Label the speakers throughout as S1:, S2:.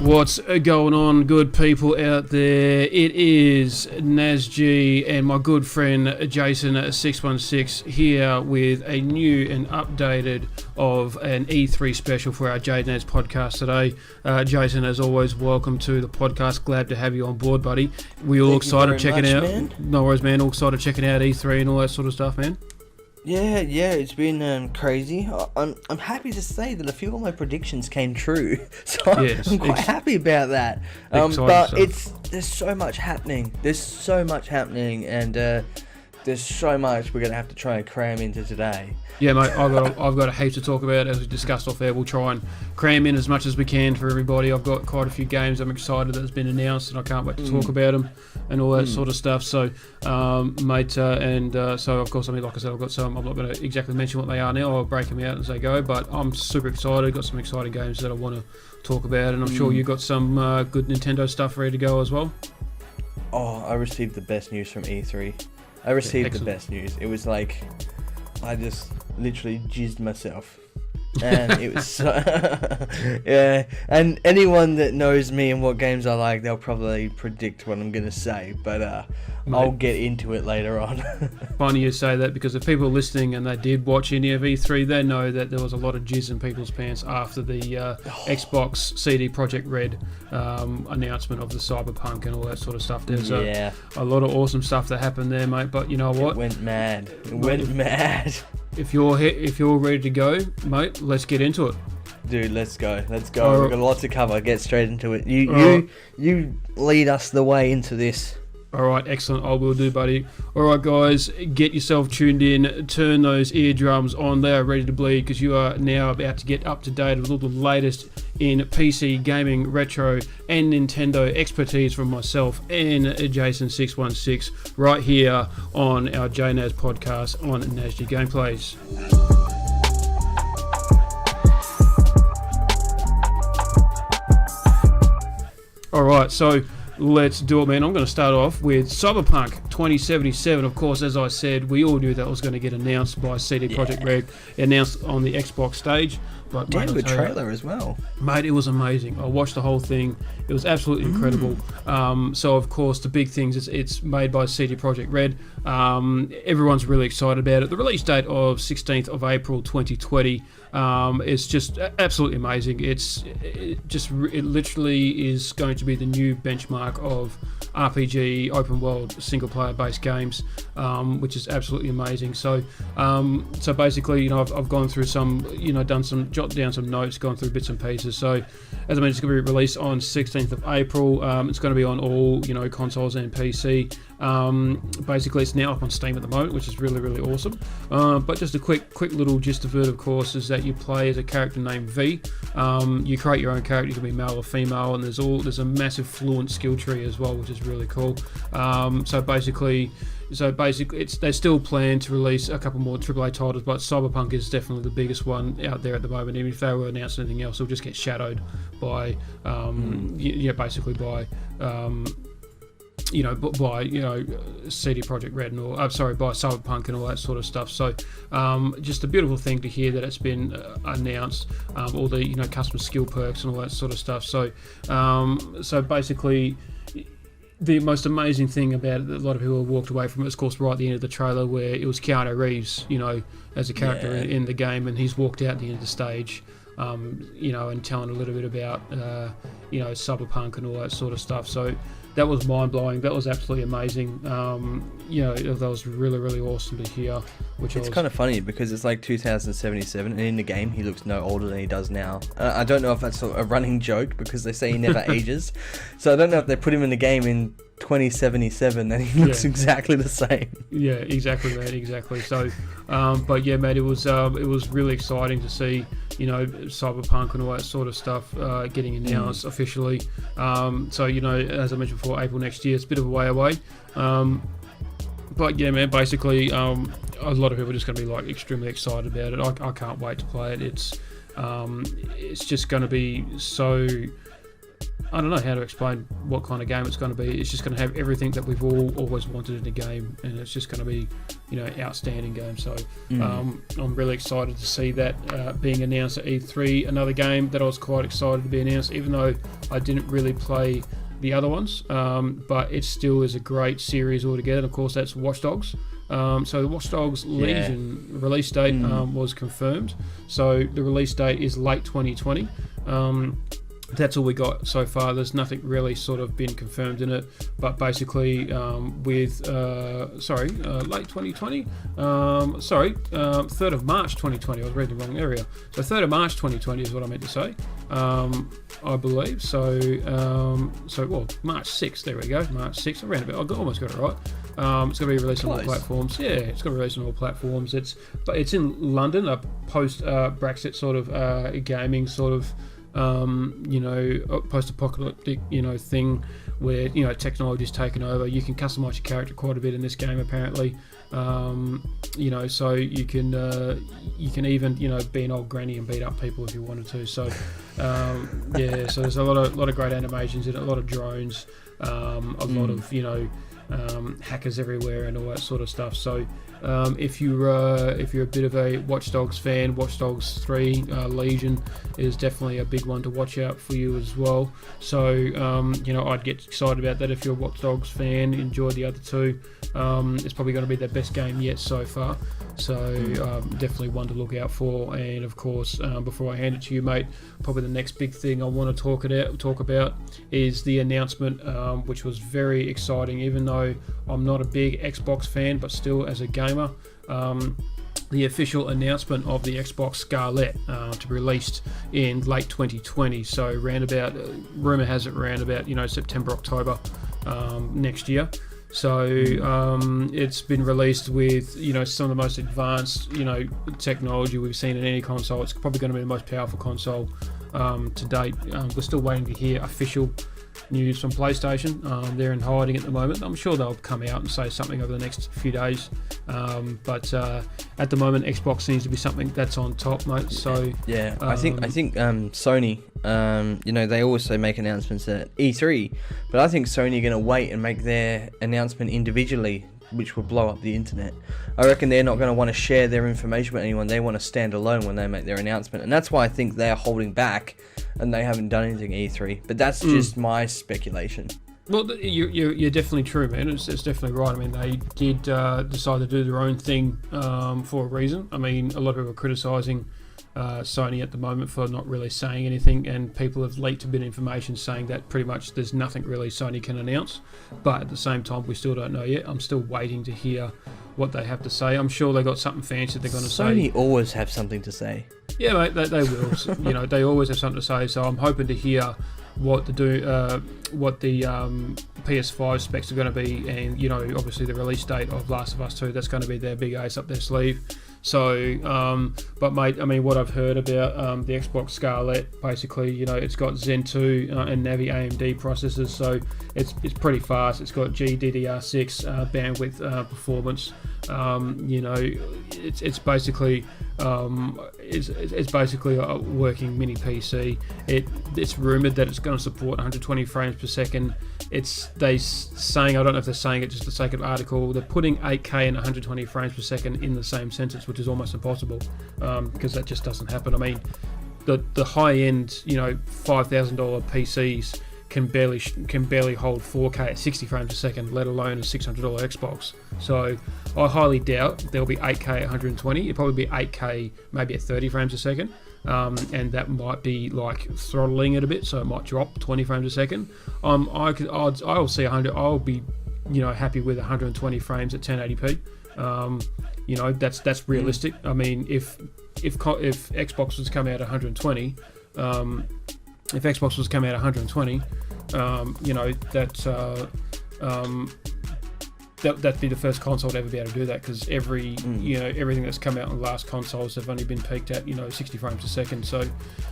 S1: What's going on, good people out there? It is NasG and my good friend JayNas616 here with a new and updated of an E3 special for our JayNas podcast today. Jason, as always, welcome to the podcast. Glad to have you on board, buddy. We all excited checking out. Man. No worries, man. All excited checking out E3 and all that sort of stuff, man.
S2: Yeah, it's been crazy. I'm happy to say that a few of my predictions came true, so I'm quite happy about that. But there's so much happening. And there's so much we're gonna have to try and cram into today.
S1: Yeah, mate, I've got a heap to talk about. As we discussed off there, we'll try and cram in as much as we can for everybody. I've got quite a few games I'm excited that's been announced, and I can't wait to talk about them and all that sort of stuff. So, mate, so of course, I mean, like I said, I've got some. I'm not going to exactly mention what they are now. I'll break them out as they go. But I'm super excited. Got some exciting games that I want to talk about, and I'm sure you got some good Nintendo stuff ready to go as well.
S2: Oh, I received the best news from E3. I received the best news. It was like I just literally jizzed myself, and it was so yeah. And anyone that knows me and what games I like, they'll probably predict what I'm gonna say, but I'll get into it later on.
S1: Funny you say that, because if people are listening and they did watch any of E3, they know that there was a lot of jizz in people's pants after the Xbox CD Projekt Red announcement of the Cyberpunk and all that sort of stuff. There's a lot of awesome stuff that happened there, mate. But you know what?
S2: It went mad. Mad.
S1: If you're ready to go, mate, let's get into it.
S2: Dude, let's go. We've got a lot to cover. Get straight into it. You lead us the way into this.
S1: Alright, excellent. I will do, buddy. Alright, guys, get yourself tuned in. Turn those eardrums on. They are ready to bleed, because you are now about to get up to date with all the latest in PC, gaming, retro, and Nintendo expertise from myself and Jason616 right here on our JayNas podcast on NasG Gameplays. Alright, so let's do it, man. I'm going to start off with Cyberpunk 2077. Of course, as I said, we all knew that was going to get announced by CD Projekt Red, announced on the Xbox stage. But
S2: damn good trailer as well.
S1: Mate, it was amazing. I watched the whole thing. It was absolutely incredible. So, of course, the big things, it's made by CD Projekt Red. Everyone's really excited about it. The release date of 16th of April 2020 is just absolutely amazing. It literally is going to be the new benchmark of RPG, open world, single player based games, which is absolutely amazing. So basically, I've gone through some, jotted down some notes, gone through bits and pieces. So, as I mentioned, it's going to be released on 16th of April. It's going to be on all, consoles and PC. Basically, it's now up on Steam at the moment, which is really, really awesome. But just a quick little gist of it, of course, is that you play as a character named V. You create your own character. You can be male or female, and there's a massive fluent skill tree as well, which is really cool. So basically, they still plan to release a couple more AAA titles, but Cyberpunk is definitely the biggest one out there at the moment. Even if they were announcing anything else, it'll just get shadowed by, basically by. By CD Projekt Red and all, by Cyberpunk and all that sort of stuff. So, just a beautiful thing to hear that it's been announced. All the custom skill perks and all that sort of stuff. So, basically, the most amazing thing about it that a lot of people have walked away from it, of course, right at the end of the trailer, where it was Keanu Reeves, as a character in the game, and he's walked out at the end of the stage. And telling a little bit about, Cyberpunk and all that sort of stuff. So that was mind-blowing. That was absolutely amazing. That was really, really awesome to hear.
S2: It's kind of funny, because it's like 2077, and in the game he looks no older than he does now. I don't know if that's a running joke, because they say he never ages. So I don't know if they put him in the game in 2077 and he looks exactly the same.
S1: Yeah, exactly, mate, exactly. So, but yeah, mate, it was really exciting to see, Cyberpunk and all that sort of stuff getting announced officially. So, as I mentioned before, April next year, it's a bit of a way away. But yeah, man, basically, a lot of people are just going to be like extremely excited about it. I can't wait to play it. It's just going to be so I don't know how to explain what kind of game it's going to be. It's just going to have everything that we've all always wanted in a game, and it's just going to be, outstanding game. So I'm really excited to see that being announced at E3. Another game that I was quite excited to be announced, even though I didn't really play the other ones, but it still is a great series altogether. And of course, that's Watch Dogs. So the Watch Dogs Legion release date was confirmed. So the release date is late 2020. That's all we got so far. There's nothing really sort of been confirmed in it, but basically late 2020. 3rd of March 2020. I was reading the wrong area. So 3rd of March 2020 is what I meant to say. I believe so. March 6th. There we go. March 6th. I ran a bit. I almost got it right. It's going to be released on all platforms. Yeah, it's going to be released on all platforms. It's in London, a post Brexit sort of gaming sort of post-apocalyptic thing where technology's taken over. You can customize your character quite a bit in this game apparently. So you can even be an old granny and beat up people if you wanted to. So so there's a lot of great animations in it, a lot of drones, a lot of hackers everywhere and all that sort of stuff. So if you're a bit of a Watch Dogs fan, Watch Dogs 3 Legion is definitely a big one to watch out for you as well. So I'd get excited about that if you're a Watch Dogs fan. Enjoy the other two. It's probably going to be their best game yet so far. So definitely one to look out for. And of course, before I hand it to you, mate, probably the next big thing I want to talk about is the announcement, which was very exciting. Even though I'm not a big Xbox fan, but still as a gamer, the official announcement of the Xbox Scarlett to be released in late 2020. So rumour has it around about September, October next year. So it's been released with some of the most advanced technology we've seen in any console. It's probably going to be the most powerful console to date. We're still waiting to hear official news from PlayStation. They're in hiding at the moment. I'm sure they'll come out and say something over the next few days. But at the moment, Xbox seems to be something that's on top, mate. So
S2: I think Sony. They also make announcements at E3, but I think Sony are going to wait and make their announcement individually, which will blow up the internet. I reckon they're not going to want to share their information with anyone. They want to stand alone when they make their announcement, and that's why I think they're holding back and they haven't done anything at E3. But that's just my speculation.
S1: Well, you're definitely true, man. It's definitely right. I mean, they did decide to do their own thing for a reason. I mean, a lot of people are criticising Sony at the moment for not really saying anything, and people have leaked a bit of information saying that pretty much there's nothing really Sony can announce. But at the same time, we still don't know yet. I'm still waiting to hear what they have to say. I'm sure they got something fancy they're going to say.
S2: Sony always have something to say.
S1: Yeah, mate, they will. They always have something to say. So I'm hoping to hear what the PS5 specs are going to be, and obviously the release date of Last of Us 2. That's going to be their big ace up their sleeve. So, but mate, I mean, what I've heard about the Xbox Scarlett, basically, it's got Zen 2 and Navi AMD processors, so it's pretty fast. It's got GDDR6 bandwidth performance. It's basically it's basically a working mini PC. It's rumored that it's going to support 120 frames per second. I don't know if they're saying it just for the sake of article. They're putting 8K and 120 frames per second in the same sentence, which is almost impossible because that just doesn't happen. I mean, the high end, $5,000 PCs can barely hold 4K at 60 frames a second, let alone a $600 Xbox. So I highly doubt there'll be 8K at 120. It'll probably be 8K maybe at 30 frames a second. And that might be like throttling it a bit, so it might drop 20 frames a second. I'll see 100. I'll be, happy with 120 frames at 1080p. That's realistic. I mean, if Xbox was come out at 120, that'd be the first console to ever be able to do that, because everything that's come out in the last consoles have only been peaked at 60 frames a second. So to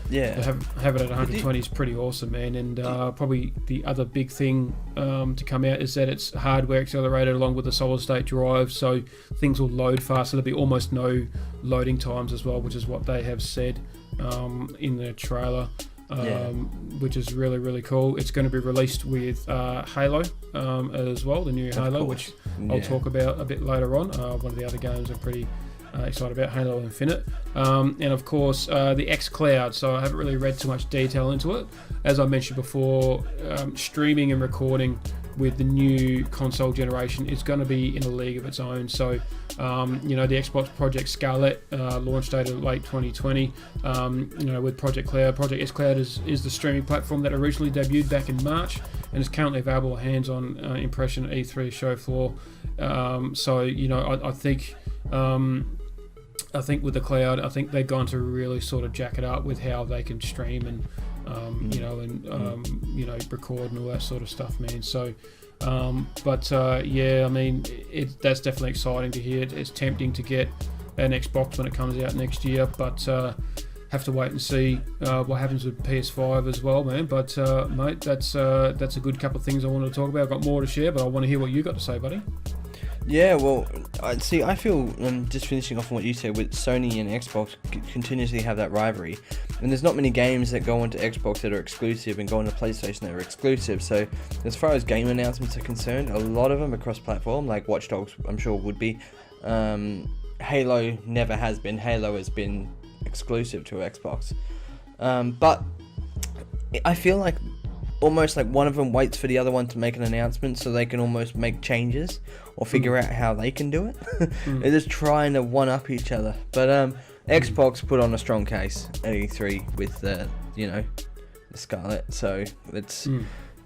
S1: have it at 120 is pretty awesome, man. And probably the other big thing to come out is that it's hardware accelerated along with a solid state drive, so things will load faster. There'll be almost no loading times as well, which is what they have said in the trailer. which is really, really cool. It's going to be released with Halo as well, the new Halo, which I'll talk about a bit later on. One of the other games I'm pretty excited about, Halo Infinite. And of course, the xCloud. So I haven't really read too much detail into it. As I mentioned before, streaming and recording with the new console generation is going to be in a league of its own. So, the Xbox Project Scarlet launch date of late 2020. With Project Cloud. Project xCloud is the streaming platform that originally debuted back in March and is currently available hands-on impression at E3 show floor. I think with the cloud, I think they've gone to really sort of jack it up with how they can stream and record and all that sort of stuff, man. So, that's definitely exciting to hear. It's tempting to get an Xbox when it comes out next year, but have to wait and see what happens with PS5 as well, man. But mate, that's a good couple of things I wanted to talk about. I've got more to share, but I want to hear what you got to say, buddy.
S2: Yeah, well, I feel, just finishing off on what you said, with Sony and Xbox continuously have that rivalry, and there's not many games that go onto Xbox that are exclusive and go onto PlayStation that are exclusive. So as far as game announcements are concerned, a lot of them are cross-platform, like Watch Dogs I'm sure would be. Halo never has been. Halo has been exclusive to Xbox. But I feel like almost like one of them waits for the other one to make an announcement so they can almost make changes or figure out how they can do it. They're just trying to one-up each other. But Xbox put on a strong case at E3 with the Scarlet. So let's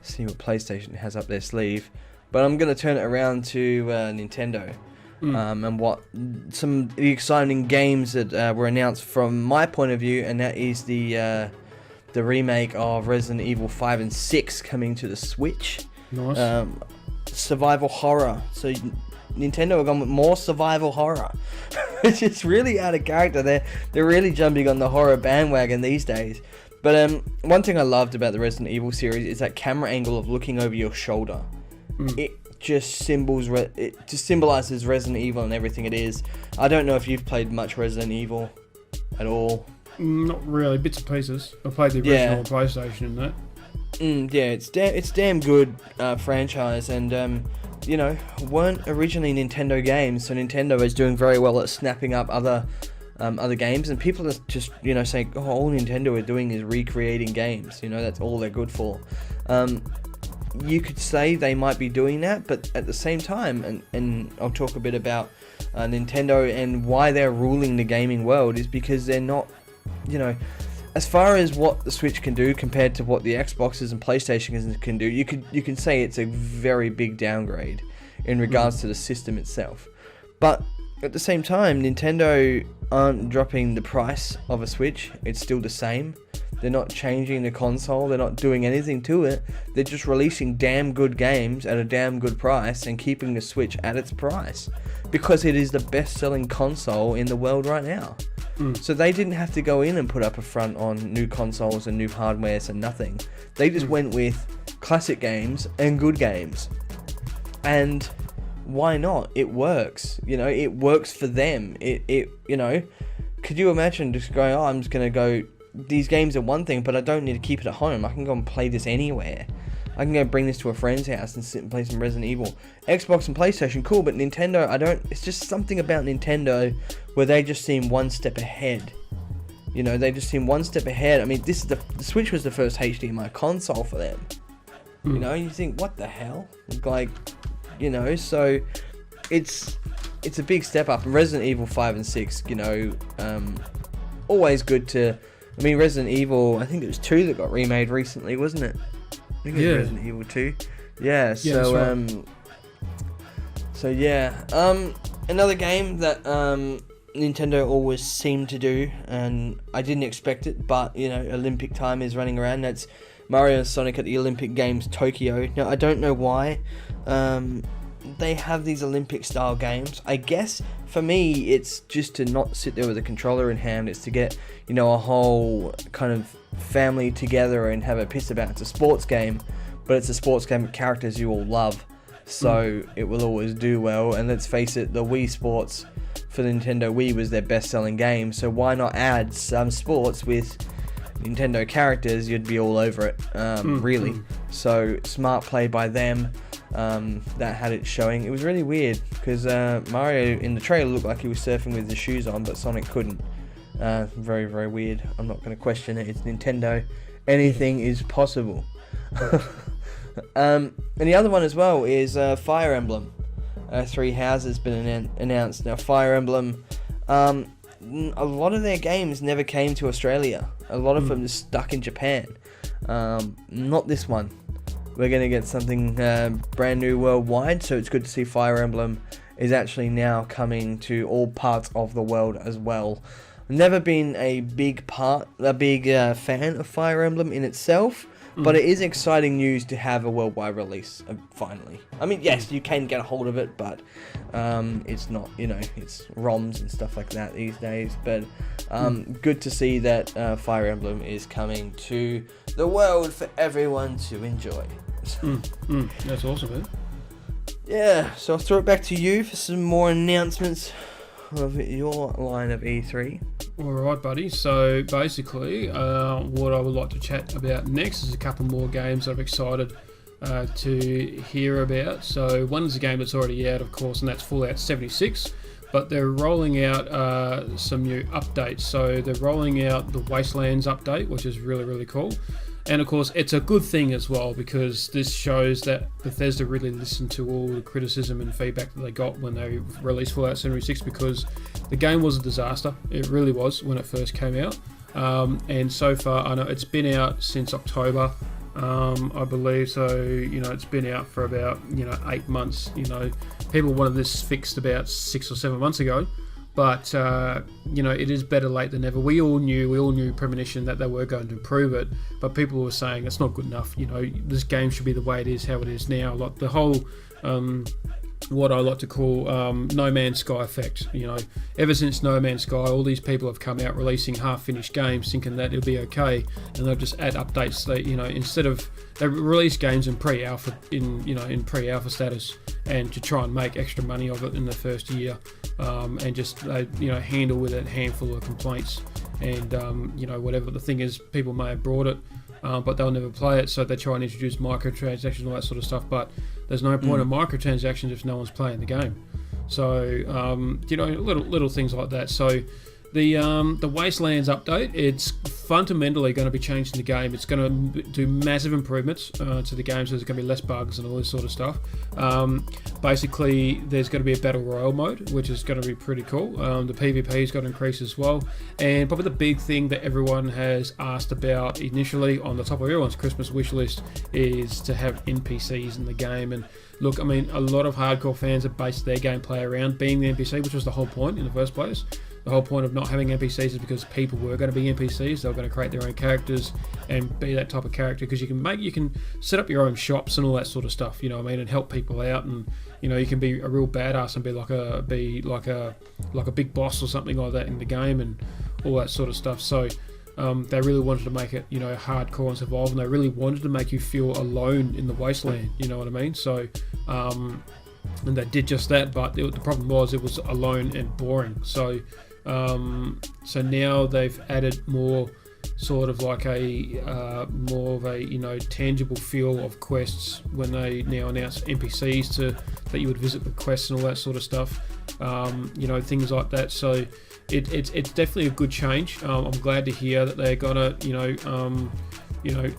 S2: see what PlayStation has up their sleeve. But I'm going to turn it around to Nintendo. And what some of the exciting games that were announced from my point of view, and that is the remake of Resident Evil 5 and 6 coming to the Switch.
S1: Nice.
S2: Survival horror. So Nintendo have gone with more survival horror. It's just really out of character. They're really jumping on the horror bandwagon these days. But one thing I loved about the Resident Evil series is that camera angle of looking over your shoulder. It just symbolizes Resident Evil and everything it is. I don't know if you've played much Resident Evil at all.
S1: Not really, bits and pieces. I played the original PlayStation in that.
S2: It's damn good franchise, and weren't originally Nintendo games, so Nintendo is doing very well at snapping up other games, and people are just saying, oh, all Nintendo are doing is recreating games. That's all they're good for. You could say they might be doing that, but at the same time, and I'll talk a bit about Nintendo and why they're ruling the gaming world, is because they're not, as far as what the Switch can do compared to what the Xboxes and PlayStation can do, you can say it's a very big downgrade in regards to the system itself. But at the same time, Nintendo aren't dropping the price of a Switch. It's still the same. They're not changing the console. They're not doing anything to it. They're just releasing damn good games at a damn good price and keeping the Switch at its price because it is the best-selling console in the world right now. So they didn't have to go in and put up a front on new consoles and new hardwares and nothing. They just went with classic games and good games. And why not? It works. It works for them. Could you imagine just going, I'm just going to go, these games are one thing, but I don't need to keep it at home. I can go and play this anywhere. I can go bring this to a friend's house and sit and play some Resident Evil. Xbox and PlayStation, cool, but Nintendo, it's just something about Nintendo where they just seem one step ahead. They just seem one step ahead. I mean, the Switch was the first HDMI console for them. You think, what the hell? So it's a big step up. And Resident Evil 5 and 6, always good to... I mean, Resident Evil, I think it was 2 that got remade recently, wasn't it? I think it was Resident Evil 2. Yeah, so, right. Another game that Nintendo always seemed to do, and I didn't expect it, but, Olympic time is running around. That's Mario and Sonic at the Olympic Games Tokyo. Now, I don't know why they have these Olympic-style games. I guess, for me, it's just to not sit there with a controller in hand. It's to get, a whole kind of family together and have a piss about. It's a sports game, but it's a sports game with characters you all love. So it will always do well. And let's face it, the Wii Sports for the Nintendo Wii was their best-selling game. So why not add some sports with, Nintendo characters, you'd be all over it, really. So smart play by them. That had it showing. It was really weird because Mario in the trailer looked like he was surfing with his shoes on, but Sonic couldn't. Very, very weird. I'm not going to question it. It's Nintendo. Anything is possible. And the other one as well is Fire Emblem. Three Houses been announced. Now, Fire Emblem, a lot of their games never came to Australia. A lot of them are stuck in Japan. Not this one. We're going to get something brand new worldwide, so it's good to see Fire Emblem is actually now coming to all parts of the world as well. Never been a big fan of Fire Emblem in itself, but it is exciting news to have a worldwide release, finally. I mean, yes, you can get a hold of it, but it's not, it's ROMs and stuff like that these days. But good to see that Fire Emblem is coming to the world for everyone to enjoy.
S1: That's awesome, man.
S2: Yeah, so I'll throw it back to you for some more announcements of your line of E3.
S1: Alright, buddy. So basically, what I would like to chat about next is a couple more games that I'm excited to hear about. So one is a game that's already out, of course, and that's Fallout 76. But they're rolling out some new updates. So they're rolling out the Wastelands update, which is really, really cool. And of course, it's a good thing as well, because this shows that Bethesda really listened to all the criticism and feedback that they got when they released Fallout 76, because the game was a disaster. It really was when it first came out. And so far, I know it's been out since October, I believe. So, it's been out for about, 8 months. People wanted this fixed about 6 or 7 months ago. But, it is better late than never. We all knew premonition that they were going to improve it, but people were saying it's not good enough. This game should be the way it is, how it is now. Like the whole, what I like to call No Man's Sky effect. Ever since No Man's Sky, all these people have come out releasing half-finished games, thinking that it'll be okay, and they'll just add updates. Instead of they release games in pre-alpha in pre-alpha status, and to try and make extra money of it in the first year. And just handle with a handful of complaints, and whatever the thing is, people may have brought it, but they'll never play it, so they try and introduce microtransactions and all that sort of stuff. But there's no point of microtransactions if no one's playing the game. So little things like that. So the Wastelands update, it's fundamentally going to be changing the game. It's going to do massive improvements to the game, so there's going to be less bugs and all this sort of stuff. Basically, there's going to be a Battle Royale mode, which is going to be pretty cool. The PvP is going to increase as well. And probably the big thing that everyone has asked about initially on the top of everyone's Christmas wish list is to have NPCs in the game. And look, I mean, a lot of hardcore fans have based their gameplay around being the NPC, which was the whole point in the first place. The whole point of not having NPCs is because people were going to be NPCs. They were going to create their own characters and be that type of character, because you can set up your own shops and all that sort of stuff, and help people out, and you can be a real badass and be like a big boss or something like that in the game and all that sort of stuff. So they really wanted to make it hardcore and survival, and they really wanted to make you feel alone in the wasteland, you know what I mean? So and they did just that, but the problem was it was alone and boring. So now they've added more sort of like more of a tangible feel of quests when they now announce NPCs that you would visit the quests and all that sort of stuff, things like that. So it's definitely a good change. I'm glad to hear that they're gonna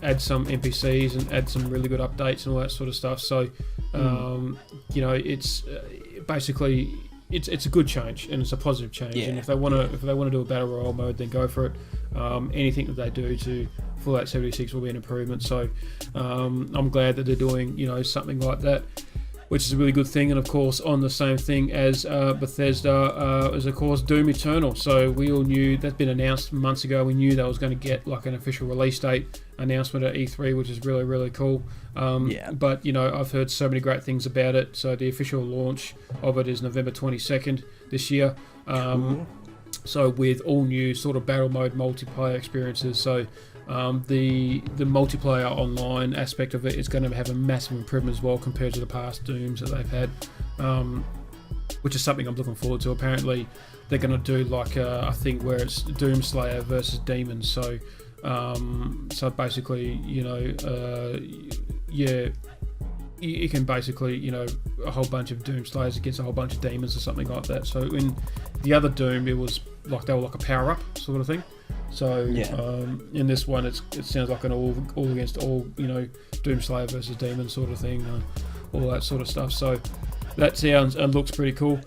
S1: add some NPCs and add some really good updates and all that sort of stuff. So it's basically it's a good change, and it's a positive change. Yeah. And if they want to do a battle royale mode, then go for it. Anything that they do to Fallout 76 will be an improvement. So I'm glad that they're doing something like that, which is a really good thing. And of course, on the same thing as Bethesda is of course Doom Eternal. So we all knew that's been announced months ago. We knew that was going to get like an official release date announcement at E3, which is really, really cool. But I've heard so many great things about it. So the official launch of it is November 22nd this year. So with all new sort of battle mode multiplayer experiences. So the multiplayer online aspect of it is going to have a massive improvement as well compared to the past Dooms that they've had, which is something I'm looking forward to. Apparently they're going to do like a thing where it's Doomslayer versus demons. So So basically, you can basically, a whole bunch of Doom Slayers against a whole bunch of demons or something like that. So in the other Doom, it was like they were like a power-up sort of thing. So in this one, it sounds like an all against all, Doom Slayer versus demon sort of thing, all that sort of stuff. So that sounds and looks pretty cool.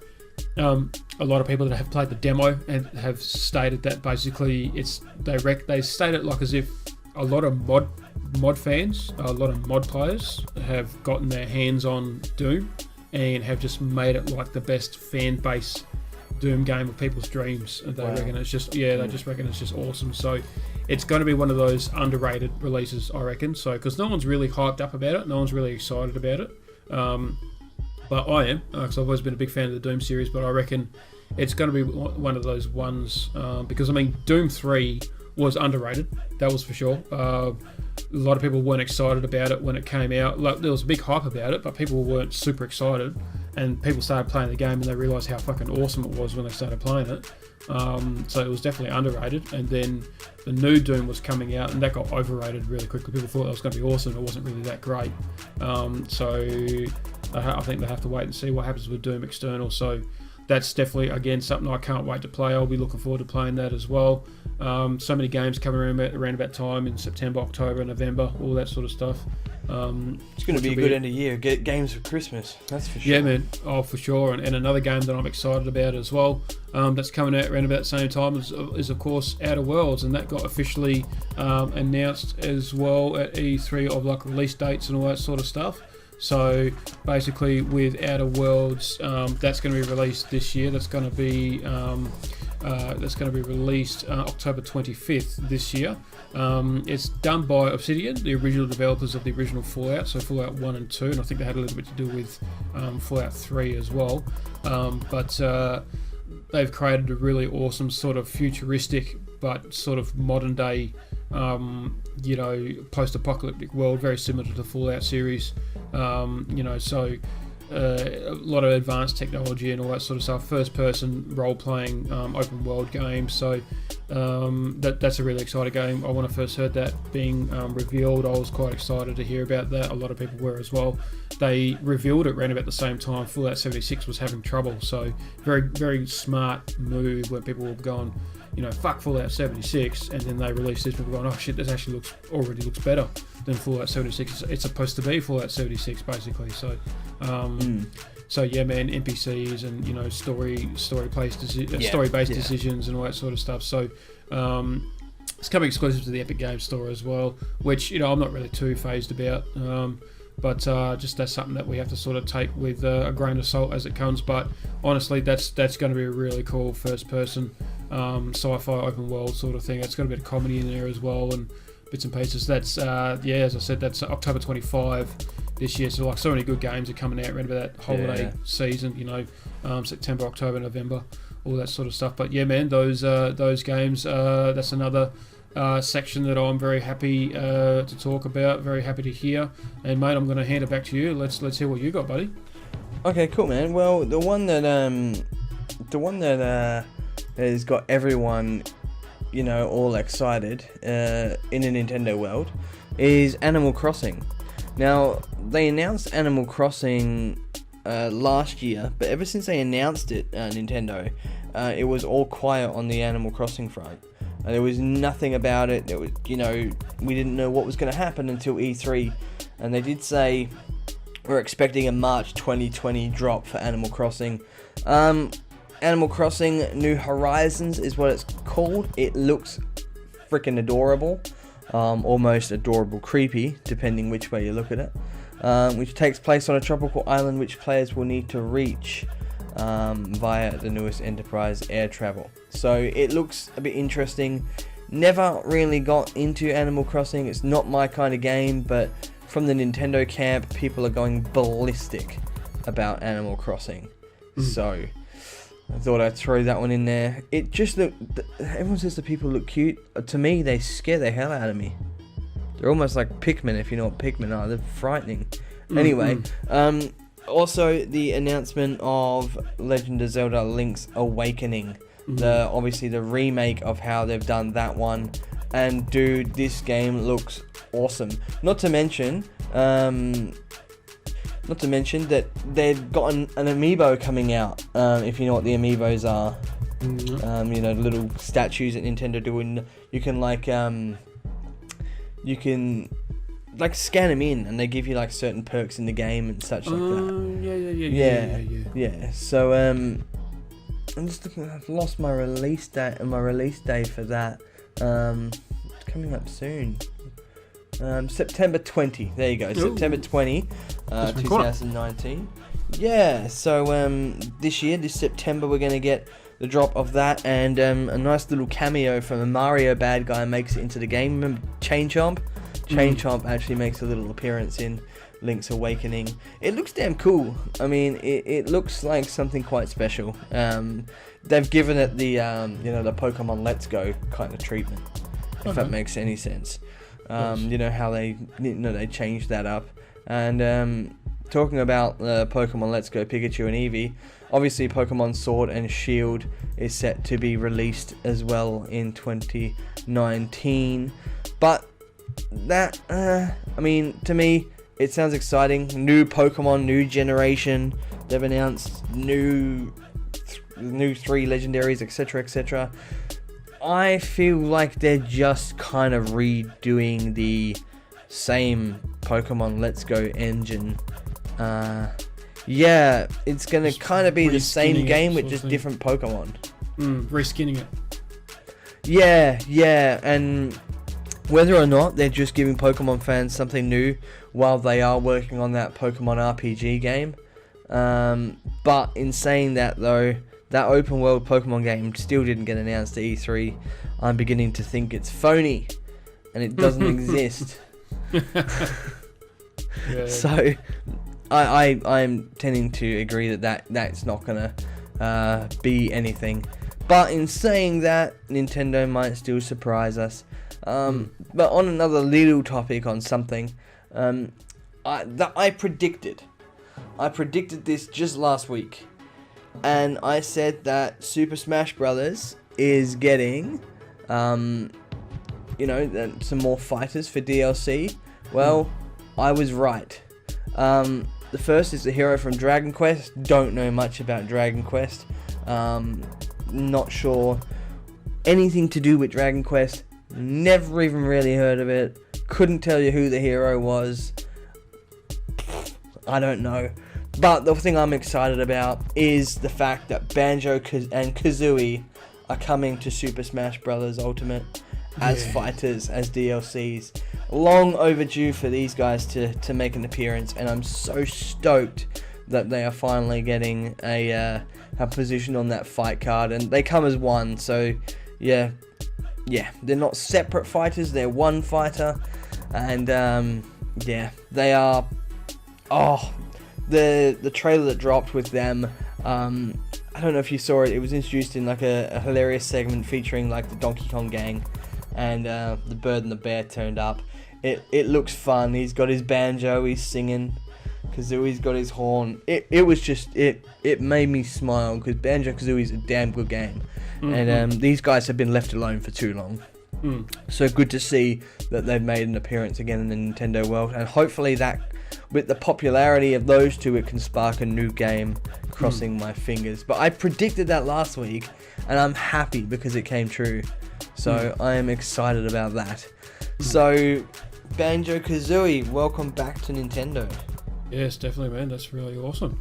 S1: A lot of people that have played the demo and have stated that basically they state it like as if a lot of mod fans, a lot of mod players have gotten their hands on Doom and have just made it like the best fan base Doom game of people's dreams. And they reckon it's just they just reckon it's just awesome. So it's going to be one of those underrated releases, I reckon. So because no one's really hyped up about it, no one's really excited about it. But I am, because I've always been a big fan of the Doom series. But I reckon it's going to be one of those ones because Doom 3 was underrated. That was for sure. A lot of people weren't excited about it when it came out. Like, there was a big hype about it, but people weren't super excited. And people started playing the game and they realised how fucking awesome it was when they started playing it. So it was definitely underrated. And then the new Doom was coming out and that got overrated really quickly. People thought it was going to be awesome. It wasn't really that great. So I think they have to wait and see what happens with Doom External. So that's definitely, again, something I can't wait to play. I'll be looking forward to playing that as well. So many games coming around about time in September, October, November, all that sort of stuff.
S2: It's going to be a good end of year. Get games for Christmas, that's for sure.
S1: Yeah, man. Oh, for sure. And another game that I'm excited about as well, that's coming out around about the same time is of course Outer Worlds, and that got officially announced as well at E3 of like release dates and all that sort of stuff. So basically, with Outer Worlds, that's going to be released this year. That's going to be released October 25th this year. It's done by Obsidian, the original developers of the original Fallout, so Fallout 1 and 2, and I think they had a little bit to do with Fallout 3 as well. But they've created a really awesome sort of futuristic but sort of modern day post-apocalyptic world, very similar to the Fallout series. So a lot of advanced technology and all that sort of stuff. First-person role-playing open world game. So that's a really exciting game. When I first heard that being revealed, I was quite excited to hear about that. A lot of people were as well. They revealed it around about the same time Fallout 76 was having trouble. So very, very smart move where people were going, fuck Fallout 76, and then they released this, people going, oh shit, this actually already looks better than Fallout 76. It's supposed to be Fallout 76 basically. So so yeah, man, NPCs and story-based decisions and all that sort of stuff. So it's coming exclusive to the Epic Games Store as well, which I'm not really too phased about. But just that's something that we have to sort of take with a grain of salt as it comes. But honestly, that's going to be a really cool first-person sci-fi open world sort of thing. It's got a bit of comedy in there as well and bits and pieces. That's as I said, that's October 25 this year. So like so many good games are coming out around about that holiday season. September, October, November, all that sort of stuff. But yeah, man, those games. That's another section that I'm very happy to talk about. Very happy to hear. And mate, I'm going to hand it back to you. Let's hear what you got, buddy.
S2: Okay, cool, man. Well, the one that has got everyone, all excited in a Nintendo world is Animal Crossing. Now, they announced Animal Crossing last year, but ever since they announced it, Nintendo, it was all quiet on the Animal Crossing front. There was nothing about it. It was, we didn't know what was going to happen until E3, and they did say we're expecting a March 2020 drop for Animal Crossing. Animal Crossing New Horizons is what it's called. It looks freaking adorable, almost adorable creepy, depending which way you look at it, which takes place on a tropical island which players will need to reach via the newest Enterprise air travel. So it looks a bit interesting. Never really got into Animal Crossing. It's not my kind of game, but from the Nintendo camp, people are going ballistic about Animal Crossing. So I thought I'd throw that one in there. It just everyone says the people look cute. To me, they scare the hell out of me. They're almost like Pikmin, if you know what Pikmin are. They're frightening. Anyway, also the announcement of Legend of Zelda Link's Awakening. Obviously the remake of how they've done that one. And dude, this game looks awesome. Not to mention that they've got an amiibo coming out. If you know what the amiibos are, you know, little statues that Nintendo do, and you can scan them in, and they give you like certain perks in the game and such like that. Yeah. So I'm just looking. I've lost my release date for that. It's coming up soon. September 20. There you go. Ooh. September 20, 2019. Yeah. So this September, we're gonna get the drop of that, and a nice little cameo from a Mario bad guy makes it into the game. Remember Chain Chomp? Chain Chomp actually makes a little appearance in Link's Awakening. It looks damn cool. I mean, it looks like something quite special. They've given it the the Pokemon Let's Go kind of treatment, if that makes any sense. You know how they changed that up. And talking about Pokemon Let's Go Pikachu and Eevee, obviously Pokemon Sword and Shield is set to be released as well in 2019. But that, I mean, to me, it sounds exciting. New Pokemon, new generation. They've announced new 3 legendaries, etc., etc. I feel like they're just kind of redoing the same Pokemon Let's Go engine. Yeah, it's gonna kind of be the same game with just different Pokemon.
S1: Reskinning it.
S2: Yeah, and whether or not they're just giving Pokemon fans something new while they are working on that Pokemon RPG game. But in saying that though, that open world Pokemon game still didn't get announced at E3. I'm beginning to think it's phony and it doesn't exist.
S1: Yeah.
S2: So I'm tending to agree that's not gonna be anything. But in saying that, Nintendo might still surprise us. But on another little topic on something that I predicted this just last week, and I said that Super Smash Brothers is getting some more fighters for DLC. Well, I was right. The first is the hero from Dragon Quest. Don't know much about Dragon Quest. Not sure anything to do with Dragon Quest. Never even really heard of it. Couldn't tell you who the hero was. I don't know. But the thing I'm excited about is the fact that Banjo and Kazooie are coming to Super Smash Bros. Ultimate as fighters, as DLCs. Long overdue for these guys to make an appearance, and I'm so stoked that they are finally getting a position on that fight card, and they come as one. So yeah, they're not separate fighters, they're one fighter, and they are. The trailer that dropped with them, I don't know if you saw it. It was introduced in like a hilarious segment featuring like the Donkey Kong gang, and the bird and the bear turned up. It looks fun. He's got his banjo, he's singing. Kazooie's got his horn. It was just it made me smile because Banjo-Kazooie's a damn good game, and these guys have been left alone for too long. So good to see that they've made an appearance again in the Nintendo world, and hopefully that, with the popularity of those two, it can spark a new game. Crossing my fingers. But I predicted that last week, and I'm happy because it came true. So I am excited about that. So Banjo-Kazooie, welcome back to Nintendo.
S1: Yes, definitely, man. That's really awesome.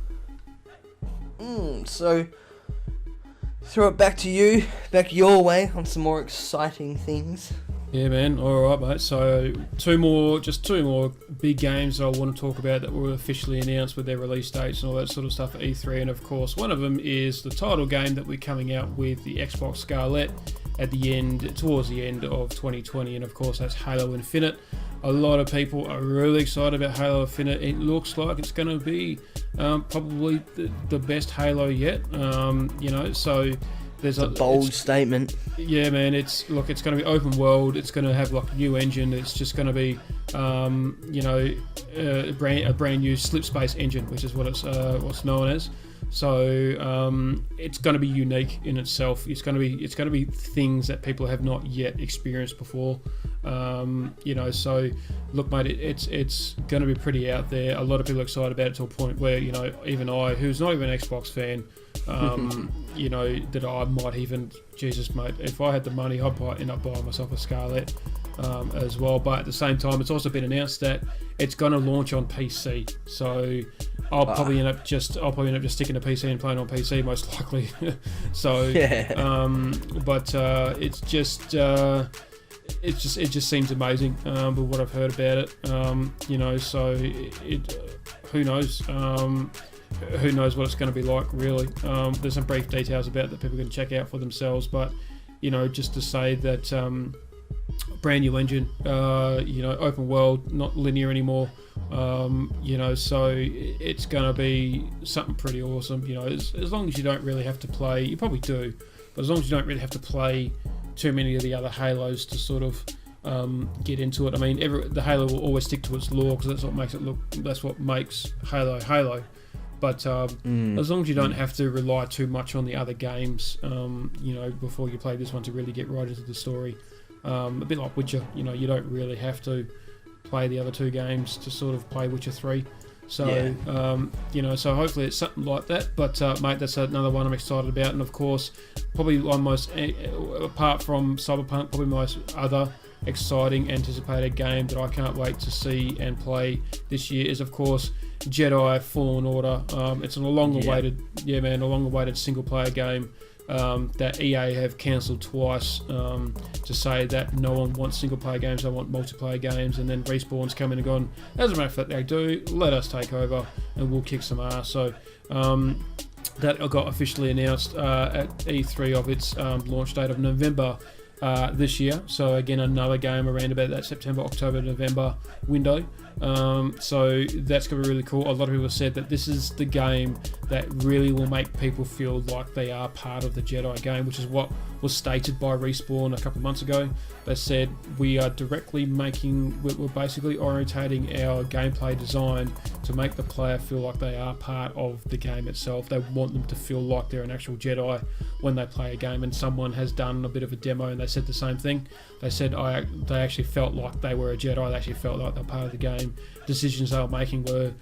S2: So throw it back to you, back your way on some more exciting things.
S1: Yeah, man. All right, mate. So two more big games that I want to talk about that were officially announced with their release dates and all that sort of stuff at E3. And of course, one of them is the title game that we're coming out with the Xbox Scarlett towards the end of 2020, and of course that's Halo Infinite. A lot of people are really excited about Halo Infinite. It looks like it's going to be probably the best Halo yet. So
S2: It's a bold statement.
S1: Yeah, man. It's going to be open world. It's going to have like a new engine. It's just going to be, a brand new slip space engine, which is what it's what's known as. So it's going to be unique in itself. It's going to be things that people have not yet experienced before. So look, mate, it's going to be pretty out there. A lot of people are excited about it to a point where, even I, who's not even an Xbox fan, that I might even, Jesus, mate, if I had the money, I'd end up buying myself a Scarlett as well. But at the same time, it's also been announced that it's going to launch on PC. So I'll probably end up just sticking to PC and playing on PC most likely. So, yeah. It just seems amazing with what I've heard about it. So who knows? Who knows what it's going to be like, really. There's some brief details about it that people can check out for themselves, but just to say that brand new engine, open world, not linear anymore. So it's going to be something pretty awesome. As long as you don't really have to play, you probably do, but as long as you don't really have to play too many of the other Halos to sort of get into it. I mean, the Halo will always stick to its lore because that's what makes Halo Halo. But as long as you don't have to rely too much on the other games, before you play this one to really get right into the story, a bit like Witcher, you don't really have to play the other two games to sort of play Witcher 3. So, so hopefully it's something like that. But, mate, that's another one I'm excited about. And, of course, probably apart from Cyberpunk, probably my other exciting, anticipated game that I can't wait to see and play this year is, of course, Jedi Fallen Order. It's a long-awaited single-player game that EA have cancelled twice to say that no one wants single-player games, they want multiplayer games, and then Respawn's come in and gone, as a matter of fact they do, let us take over and we'll kick some ass. So that got officially announced at E3 of its launch date of November this year. So again, another game around about that September, October, November window. So that's going to be really cool. A lot of people have said that this is the game that really will make people feel like they are part of the Jedi game, which is what was stated by Respawn a couple of months ago. They said we're basically orientating our gameplay design to make the player feel like they are part of the game itself. They want them to feel like they're an actual Jedi when they play a game, and someone has done a bit of a demo and they said the same thing. They said they actually felt like they were a Jedi. They actually felt like they were part of the game. Decisions they were making were,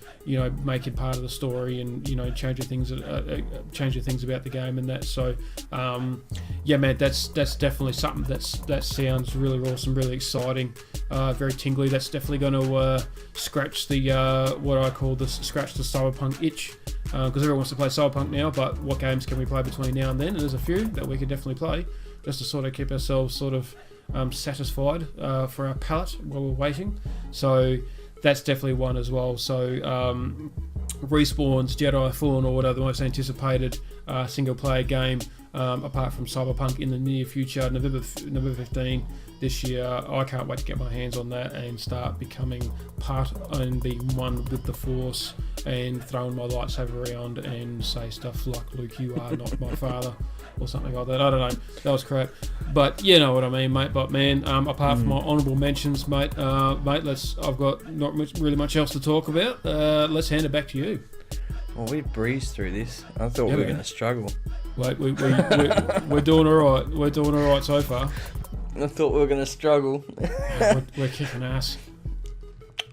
S1: making part of the story and, changing things about the game and that. So, man, that's definitely something that sounds really awesome, really exciting, very tingly. That's definitely going to scratch the scratch the Cyberpunk itch, because everyone wants to play Cyberpunk now. But what games can we play between now and then? And there's a few that we can definitely play, just to sort of keep ourselves sort of satisfied for our palate while we're waiting. So that's definitely one as well. So Respawn's Jedi Fallen Order, the most anticipated single player game apart from Cyberpunk in the near future, November 15 this year. I can't wait to get my hands on that and start becoming part and be one with the Force and throwing my lightsaber around and say stuff like, Luke, you are not my father, or something like that. I don't know, that was crap, but you know what I mean, mate. But man, apart from my honourable mentions, mate, I've got not really much else to talk about. Let's hand it back to you.
S2: Well, we breezed through this. I thought we were going to struggle.
S1: Wait, we're doing all right. We're doing all right so far.
S2: I thought we were going to struggle.
S1: We're kicking ass.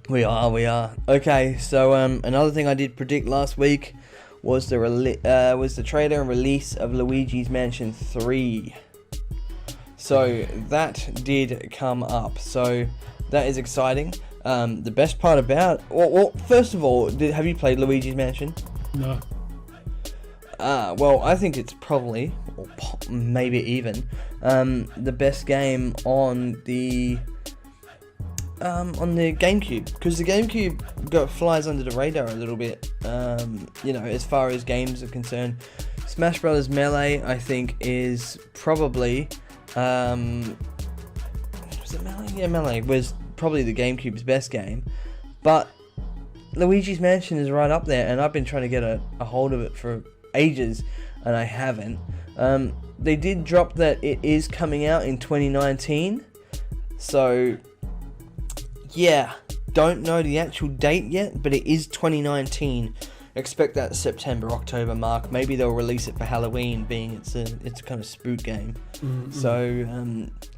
S2: We are. Okay, so another thing I did predict last week was the trailer and release of Luigi's Mansion 3. So that did come up. So that is exciting. The best part about... Well, first of all, have you played Luigi's Mansion?
S1: No.
S2: Well, I think it's probably, or maybe even, the best game on the GameCube, because the GameCube flies under the radar a little bit, as far as games are concerned. Smash Brothers Melee, I think, is probably, was it Melee? Yeah, Melee was probably the GameCube's best game, but Luigi's Mansion is right up there, and I've been trying to get a hold of it for ages, and I haven't. They did drop that it is coming out in 2019. So, yeah, don't know the actual date yet, but it is 2019. Expect that September, October mark. Maybe they'll release it for Halloween, being it's a kind of spook game. Mm-hmm. So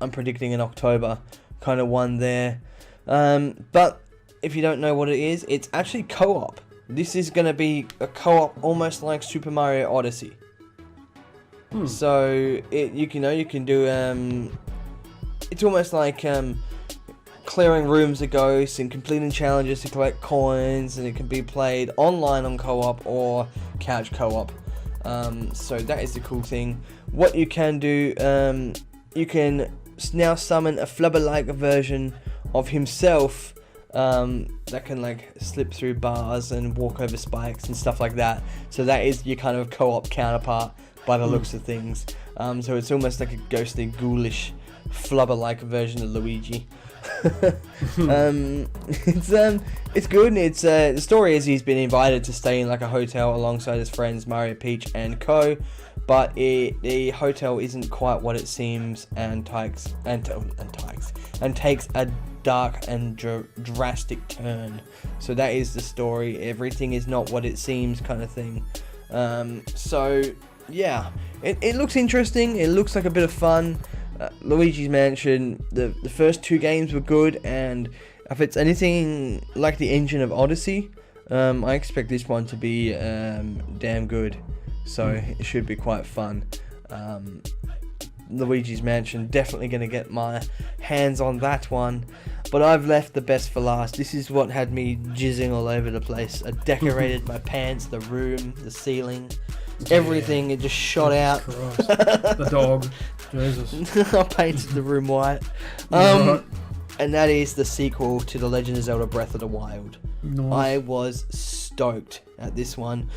S2: I'm predicting an October kind of one there. But if you don't know what it is, it's actually co-op. This is going to be a co-op almost like Super Mario Odyssey. So you can do it's almost like clearing rooms of ghosts and completing challenges to collect coins, and it can be played online on co-op or couch co-op. So that is the cool thing. What you can do, you can now summon a flubber-like version of himself that can like slip through bars and walk over spikes and stuff like that. So that is your kind of co-op counterpart by the looks of things. So it's almost like a ghostly, ghoulish, flubber-like version of Luigi. It's good. And it's the story is he's been invited to stay in like a hotel alongside his friends Mario, Peach, and Co. But the hotel isn't quite what it seems, and takes a dark and drastic turn. So that is the story. Everything is not what it seems, kind of thing. So yeah, it looks interesting. It looks like a bit of fun. Luigi's Mansion, the first two games were good, and if it's anything like the engine of Odyssey, I expect this one to be damn good. So it should be quite fun. Luigi's Mansion, definitely going to get my hands on that one. But I've left the best for last. This is what had me jizzing all over the place. I decorated my pants, the room, the ceiling, everything. It just shot out.
S1: The dog. Jesus.
S2: I painted the room white. And that is the sequel to The Legend of Zelda Breath of the Wild. Nice. I was stoked at this one.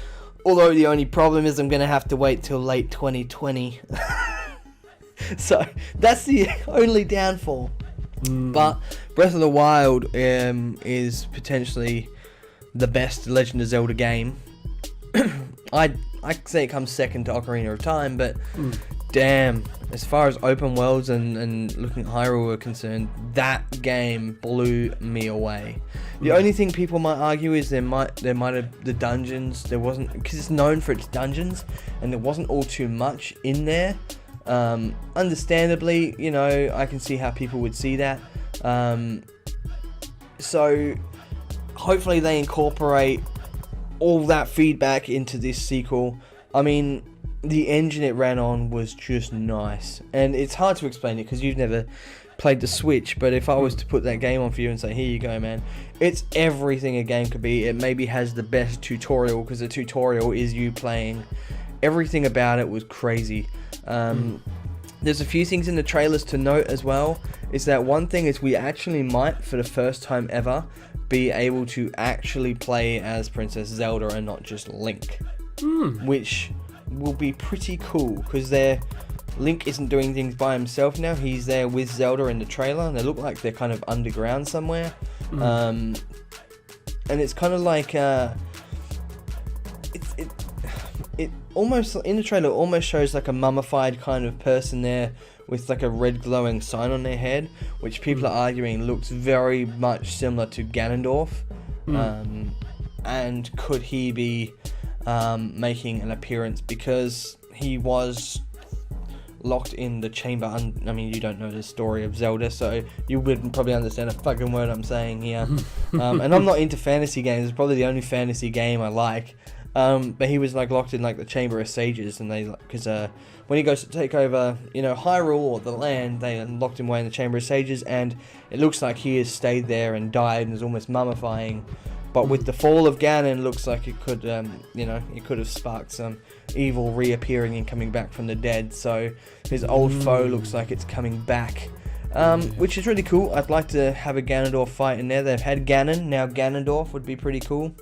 S2: Although the only problem is I'm going to have to wait till late 2020. So that's the only downfall. But Breath of the Wild is potentially the best Legend of Zelda game. I'd say it comes second to Ocarina of Time, but damn, as far as open worlds and looking at Hyrule are concerned, that game blew me away. The only thing people might argue is there might have the dungeons. There wasn't, because it's known for its dungeons, and there wasn't all too much in there. Understandably, I can see how people would see that. So hopefully they incorporate all that feedback into this sequel. I mean, the engine it ran on was just nice, and it's hard to explain it because you've never played the Switch, but if I was to put that game on for you and say, here you go, man, it's everything a game could be. It maybe has the best tutorial, because the tutorial is you playing. Everything about it was crazy. There's a few things in the trailers to note as well. Is that one thing is we actually might, for the first time ever, be able to actually play as Princess Zelda and not just Link, which will be pretty cool, because Link isn't doing things by himself now. He's there with Zelda in the trailer, and they look like they're kind of underground somewhere. And it's kind of like it almost, in the trailer, almost shows like a mummified kind of person there with like a red glowing sign on their head, which people are arguing looks very much similar to Ganondorf. And could he be making an appearance, because he was locked in the chamber. I mean, you don't know the story of Zelda, so you wouldn't probably understand a fucking word I'm saying here. And I'm not into fantasy games. It's probably the only fantasy game I like. But he was like locked in like the Chamber of Sages, and because when he goes to take over, Hyrule or the land, they locked him away in the Chamber of Sages, and it looks like he has stayed there and died and is almost mummifying. But with the fall of Ganon, looks like it could, it could have sparked some evil reappearing and coming back from the dead. So his old foe looks like it's coming back, which is really cool. I'd like to have a Ganondorf fight in there. They've had Ganon, now Ganondorf would be pretty cool.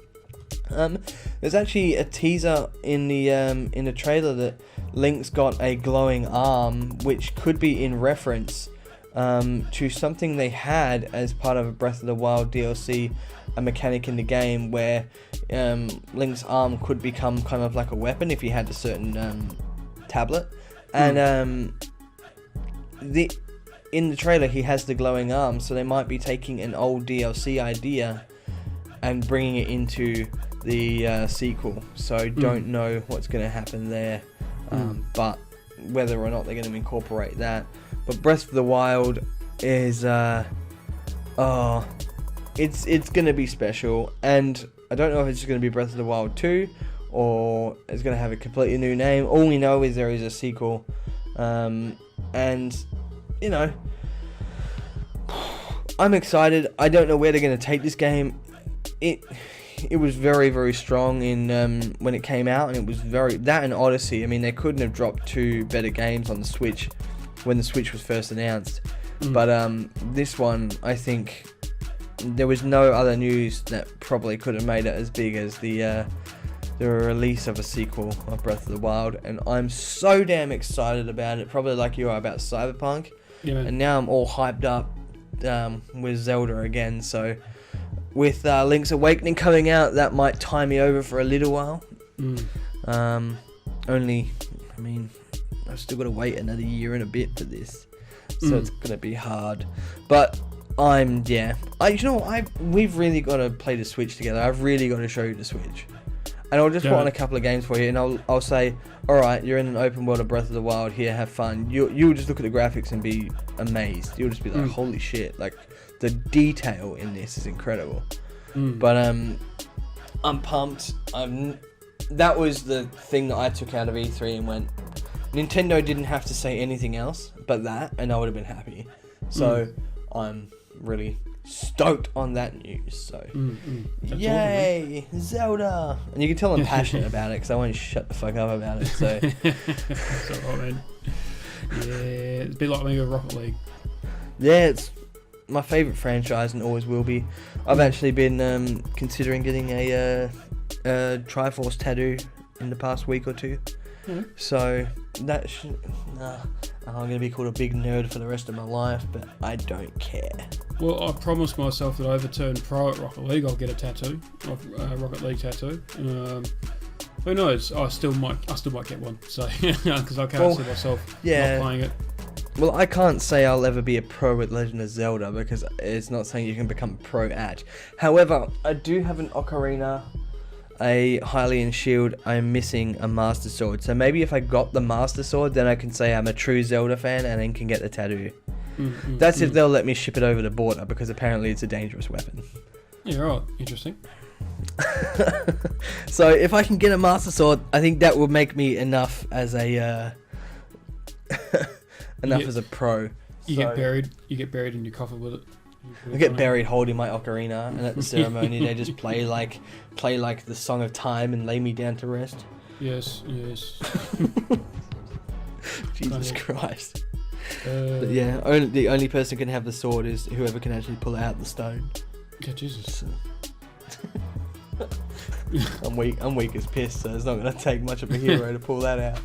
S2: There's actually a teaser in the trailer that Link's got a glowing arm, which could be in reference to something they had as part of a Breath of the Wild DLC, a mechanic in the game where Link's arm could become kind of like a weapon if he had a certain tablet. And in the trailer he has the glowing arm, so they might be taking an old DLC idea and bringing it into the sequel. So I don't know what's going to happen there, but whether or not they're going to incorporate that. But Breath of the Wild is it's going to be special, and I don't know if it's just going to be Breath of the Wild 2 or it's going to have a completely new name. All we know is there is a sequel, and you know, I'm excited. I don't know where they're going to take this game. It was very, very strong in when it came out, and it was that and Odyssey. I mean, they couldn't have dropped two better games on the Switch when the Switch was first announced. But this one, I think there was no other news that probably could have made it as big as the release of a sequel of Breath of the Wild, and I'm so damn excited about it. Probably like you are about Cyberpunk.
S1: Yeah, man.
S2: And now I'm all hyped up with Zelda again. So with Link's Awakening coming out, that might tie me over for a little while. Only, I mean, I've still got to wait another year and a bit for this, so it's gonna be hard. But we've really got to play the Switch together. I've really got to show you the Switch, and I'll just put on a couple of games for you, and I'll say, all right, you're in an open world of Breath of the Wild. Here, have fun. You'll just look at the graphics and be amazed. You'll just be like, holy shit! Like the detail in this is incredible. But I'm pumped. That was the thing that I took out of E3 and went, Nintendo didn't have to say anything else but that, and I would have been happy. So I'm really stoked on that news. So yay, awesome, Zelda! And you can tell I'm passionate about it because I won't shut the fuck up about it. So
S1: that's all right, man. Yeah, it's a bit like me with Rocket League.
S2: Yeah, it's my favourite franchise and always will be. I've actually been considering getting a Triforce tattoo in the past week or two. So that I'm going to be called a big nerd for the rest of my life, but I don't care. Well,
S1: I promised myself that if I turn pro at Rocket League, I'll get a tattoo, Rocket League tattoo. Who knows? I still might get one. So because I can't see myself not playing it.
S2: Well, I can't say I'll ever be a pro at Legend of Zelda because it's not something you can become a pro at. However, I do have an Ocarina, a Hylian Shield. I'm missing a Master Sword. So maybe if I got the Master Sword, then I can say I'm a true Zelda fan and then can get the tattoo. That's if they'll let me ship it over the border, because apparently it's a dangerous weapon.
S1: Yeah, right. Interesting.
S2: So if I can get a Master Sword, I think that will make me enough as a as a pro.
S1: You get buried in your coffin with it.
S2: I get buried holding my ocarina, and at the ceremony they just play like the Song of Time and lay me down to rest.
S1: Yes.
S2: Jesus Christ. But yeah, the only person who can have the sword is whoever can actually pull out the stone.
S1: Yeah, Jesus.
S2: So. I'm weak as piss, so it's not going to take much of a hero to pull that out.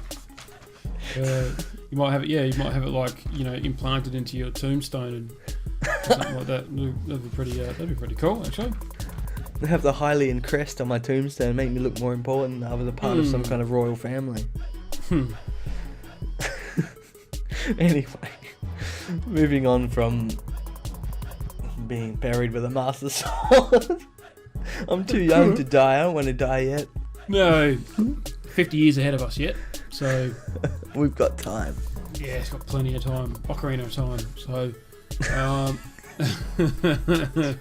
S1: You might have it like, implanted into your tombstone and something like that. That'd be pretty cool, actually.
S2: I have the Hylian crest on my tombstone, make me look more important. I was a part of some kind of royal family. Anyway, moving on from being buried with a Master Sword. I'm too young to die. I don't want to die yet.
S1: No, 50 years ahead of us yet. So
S2: we've got time.
S1: Yeah, it's got plenty of time. Ocarina of Time. So,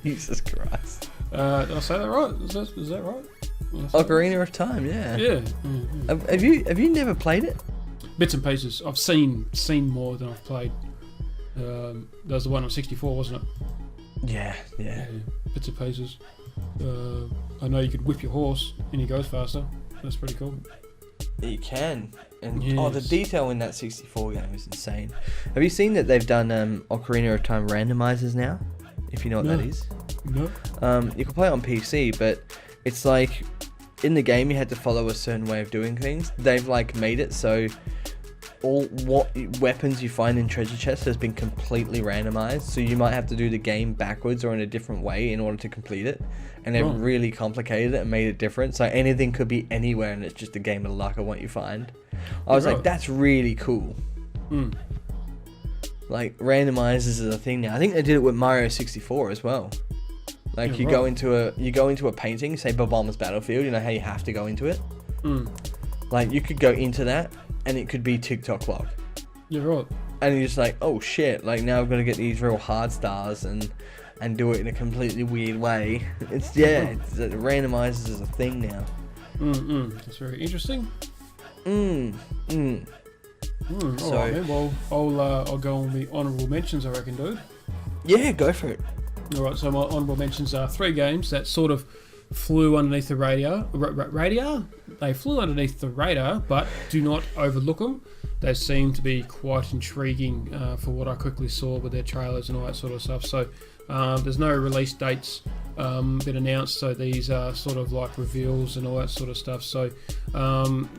S2: Jesus Christ.
S1: Did I say that right? Is that right?
S2: Ocarina of Time, yeah.
S1: Yeah.
S2: Have you never played it?
S1: Bits and pieces. I've seen more than I've played. That was the one on 64, wasn't it?
S2: Yeah.
S1: Bits and pieces. I know you could whip your horse and he goes faster. That's pretty cool.
S2: You can. And
S1: yes.
S2: The detail in that 64 game is insane. Have you seen that they've done Ocarina of Time randomizers now? If you know what that is.
S1: No.
S2: You can play it on PC, but it's like in the game you had to follow a certain way of doing things. They've made it so all what weapons you find in treasure chests has been completely randomized, so you might have to do the game backwards or in a different way in order to complete it, and they've really complicated it and made it different, so anything could be anywhere and it's just a game of luck of what you find. I was like, that's really cool. Like, randomizers is a thing now. I think they did it with Mario 64 as well. Like, you go into a painting, say Bob-omb's Battlefield, you know how you have to go into it? Like, you could go into that and it could be TikTok log.
S1: You're right.
S2: And you're just like, oh shit, like now I've got to get these real hard stars and do it in a completely weird way. It's randomizers is a thing now.
S1: That's very interesting.
S2: So,
S1: Alright, man. Well, I'll go on the honourable mentions, I reckon, dude.
S2: Yeah, go for it.
S1: Alright, so my honourable mentions are 3 games that sort of flew underneath the radar. They flew underneath the radar, but do not overlook them. They seem to be quite intriguing for what I quickly saw with their trailers and all that sort of stuff. So there's no release dates been announced, so these are sort of like reveals and all that sort of stuff. So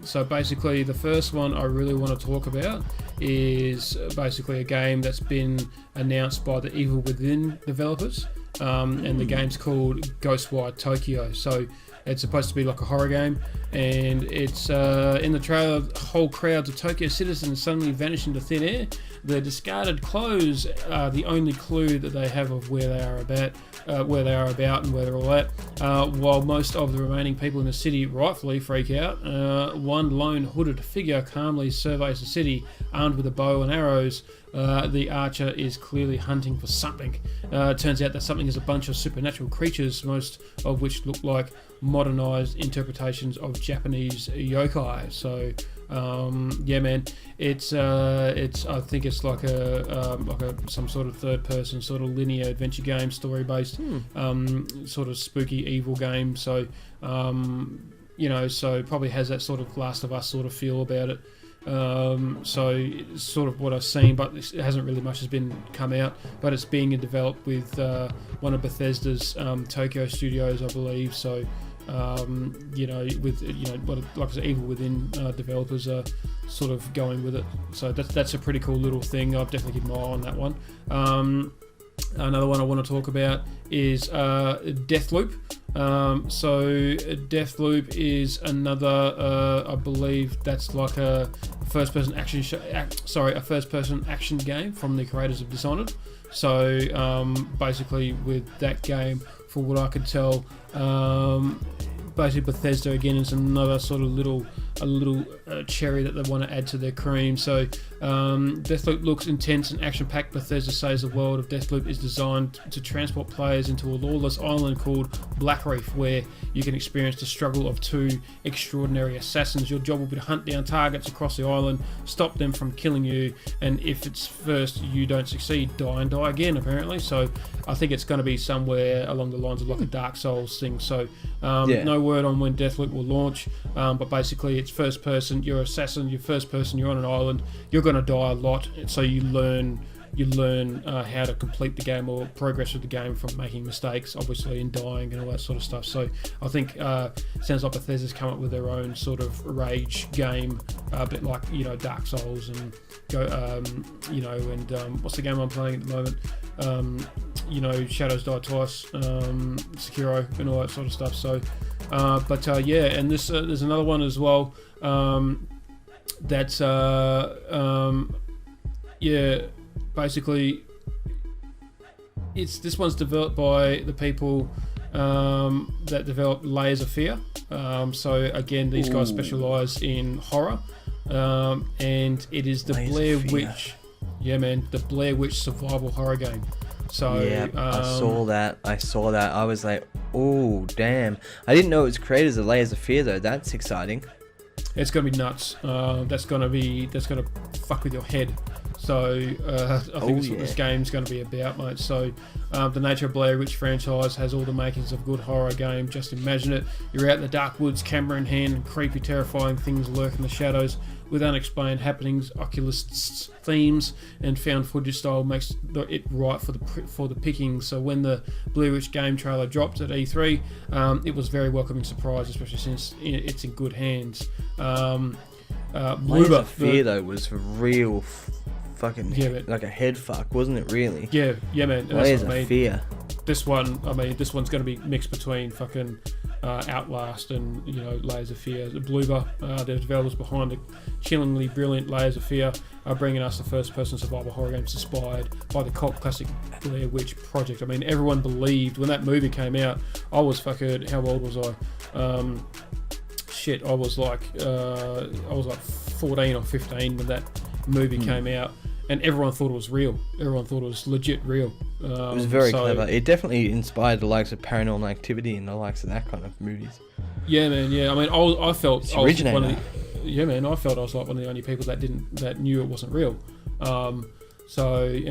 S1: so basically the first one I really want to talk about is basically a game that's been announced by the Evil Within developers. And the game's called Ghostwire Tokyo. So it's supposed to be like a horror game, and it's in the trailer, whole crowds of Tokyo citizens suddenly vanish into thin air. The discarded clothes are the only clue that they have of where they are about, and where they're all at. While most of the remaining people in the city rightfully freak out, one lone hooded figure calmly surveys the city, armed with a bow and arrows. The archer is clearly hunting for something. It turns out that something is a bunch of supernatural creatures, most of which look like modernized interpretations of Japanese yokai. So yeah, man, it's I think it's like some sort of third person sort of linear adventure game, story based, sort of spooky evil game. So so probably has that sort of Last of Us sort of feel about it. So it's sort of what I've seen, but it hasn't really much has been come out, but it's being developed with one of Bethesda's Tokyo studios, I believe. So with like I said, Evil Within developers are sort of going with it. So that's a pretty cool little thing. I've definitely keep my eye on that one. Another one I want to talk about is Deathloop. So Deathloop is another, I believe that's like a first-person action game from the creators of Dishonored. So basically, with that game, for what I could tell, basically Bethesda again is another sort of little cherry that they want to add to their cream. So Deathloop looks intense and action-packed. Bethesda says the world of Deathloop is designed to transport players into a lawless island called Black Reef, where you can experience the struggle of 2 extraordinary assassins. Your job will be to hunt down targets across the island, stop them from killing you, and if it's first you don't succeed, die and die again, apparently. So I think it's going to be somewhere along the lines of like a Dark Souls thing. So no word on when Deathloop will launch, but basically it's first person, you're an assassin, you're first person, you're on an island, you're going to die a lot, so you learn how to complete the game or progress with the game from making mistakes, obviously, and dying and all that sort of stuff. So I think it sounds like Bethesda's come up with their own sort of rage game, a bit like Dark Souls and what's the game I'm playing at the moment? Shadows Die Twice, Sekiro, and all that sort of stuff. So and this there's another one as well, that's basically this one's developed by the people that developed Layers of Fear. So again, these guys specialize in horror, and it is the Blair Witch. Yeah, man, the Blair Witch survival horror game. So
S2: yeah, I saw that. I was like, oh damn! I didn't know it was creators of Layers of Fear though. That's exciting.
S1: It's gonna be nuts. That's gonna fuck with your head. So I think that's what this game's going to be about, mate. So the nature of Blair Witch franchise has all the makings of a good horror game. Just imagine it. You're out in the dark woods, camera in hand, and creepy, terrifying things lurk in the shadows. With unexplained happenings, oculists' themes, and found footage style makes it right for the picking. So when the Blair Witch game trailer dropped at E3, it was a very welcoming surprise, especially since it's in good hands.
S2: Layers of Fear though was real fucking like a head fuck, wasn't it? Really?
S1: Yeah, man.
S2: Layers of Fear.
S1: This one's going to be mixed between fucking Outlast and Layers of Fear. The Bloober, the developers behind the chillingly brilliant Layers of Fear, are bringing us the first-person survival horror games inspired by the cult classic Blair Witch Project. I mean, everyone believed when that movie came out. I was fucking, how old was I? I was like 14 or 15 when that movie came out. And everyone thought it was real. Everyone thought it was legit real.
S2: It was very clever. It definitely inspired the likes of Paranormal Activity and the likes of that kind of movies.
S1: Yeah, man. Yeah, I mean, I felt
S2: it's originator.
S1: I felt I was like one of the only people that knew it wasn't real. And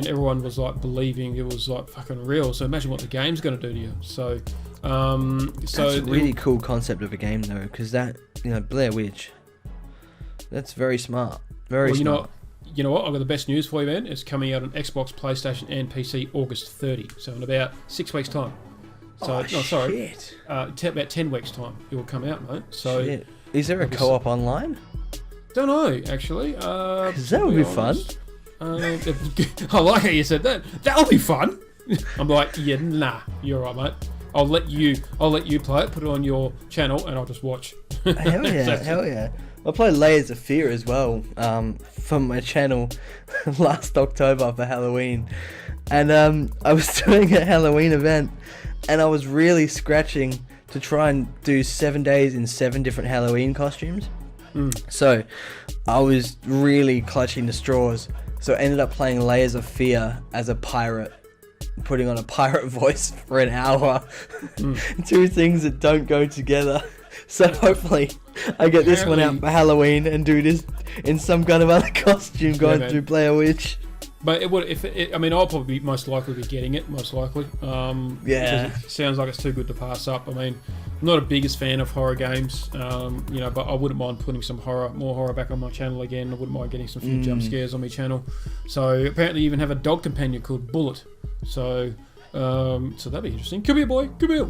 S1: everyone was like believing it was like fucking real. So imagine what the game's going to do to you. That's
S2: a really cool concept of a game though, because that Blair Witch. That's very smart. Very smart.
S1: You know what? I've got the best news for you, man. It's coming out on Xbox, PlayStation, and PC August 30. So in about 6 weeks' time.
S2: Shit.
S1: About 10 weeks' time it will come out, mate. So
S2: shit. Is there a co-op online?
S1: Don't know, actually.
S2: Because that would be fun.
S1: I like how you said that. That'll be fun. I'm like, yeah, nah, you're right, mate. I'll let you play it. Put it on your channel, and I'll just watch.
S2: Hell yeah, hell yeah. I played Layers of Fear as well from my channel last October for Halloween. And I was doing a Halloween event and I was really scratching to try and do 7 days in 7 different Halloween costumes. So I was really clutching the straws. So I ended up playing Layers of Fear as a pirate, putting on a pirate voice for an hour. 2 things that don't go together. So hopefully I get this one out for Halloween and do this in some kind of other costume going through Blair Witch.
S1: But it would, I'll probably most likely be getting it, most likely.
S2: Yeah.
S1: It sounds like it's too good to pass up. I mean, I'm not a biggest fan of horror games, but I wouldn't mind putting more horror back on my channel again. I wouldn't mind getting some few jump scares on my channel. So apparently you even have a dog companion called Bullet. So that'd be interesting. Come here, boy. Come here.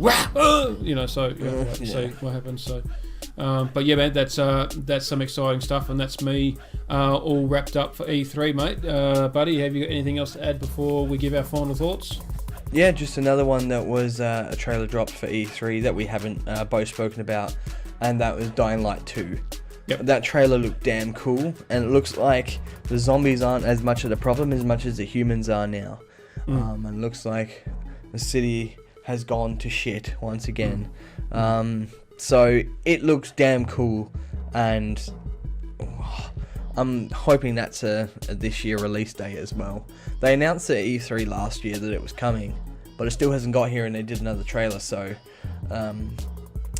S1: See what happens. So, but yeah, man, that's some exciting stuff, and that's me all wrapped up for E3, mate. Buddy, have you got anything else to add before we give our final thoughts?
S2: Yeah, just another one that was a trailer dropped for E3 that we haven't both spoken about, and that was Dying Light 2.
S1: Yep.
S2: That trailer looked damn cool, and it looks like the zombies aren't as much of the problem as much as the humans are now. And it looks like the city has gone to shit once again. So it looks damn cool, and I'm hoping that's a this year release date as well. They announced at E3 last year that it was coming, but it still hasn't got here, and they did another trailer, so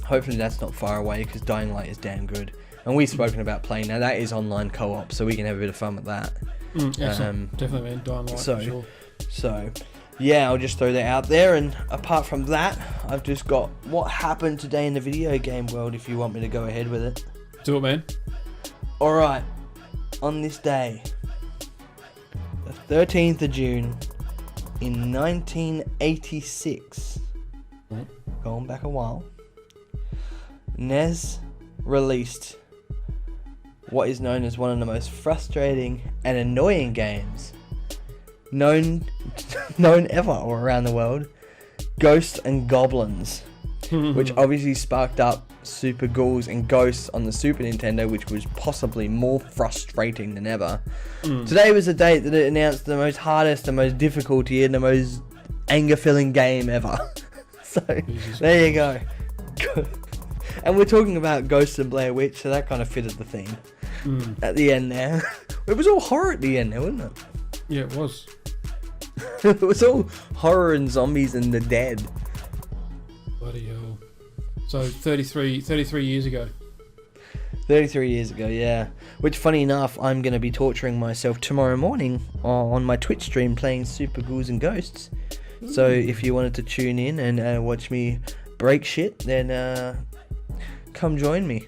S2: hopefully that's not far away, because Dying Light is damn good. And we've spoken about playing now. That is online co-op, so we can have a bit of fun with that.
S1: Definitely, man. Dying Light, for sure.
S2: So, yeah, I'll just throw that out there. And apart from that, I've just got what happened today in the video game world, if you want me to go ahead with it.
S1: Do it, man.
S2: Alright, on this day, the 13th of June, in 1986, going back a while, NES released what is known as one of the most frustrating and annoying games known ever or around the world, Ghosts and Goblins, which obviously sparked up Super Ghouls and Ghosts on the Super Nintendo, which was possibly more frustrating than ever. Today was the date that it announced the most hardest, the most difficulty, and the most anger-filling game ever. So, there you go. And we're talking about Ghosts and Blair Witch, so that kind of fitted the theme at the end there. It was all horror at the end there, wasn't it?
S1: Yeah, it was.
S2: It was all horror and zombies and the dead.
S1: Bloody hell. So 33 years ago.
S2: 33 years ago, yeah. Which, funny enough, I'm going to be torturing myself tomorrow morning on my Twitch stream playing Super Ghouls and Ghosts. So if you wanted to tune in and watch me break shit, then come join me.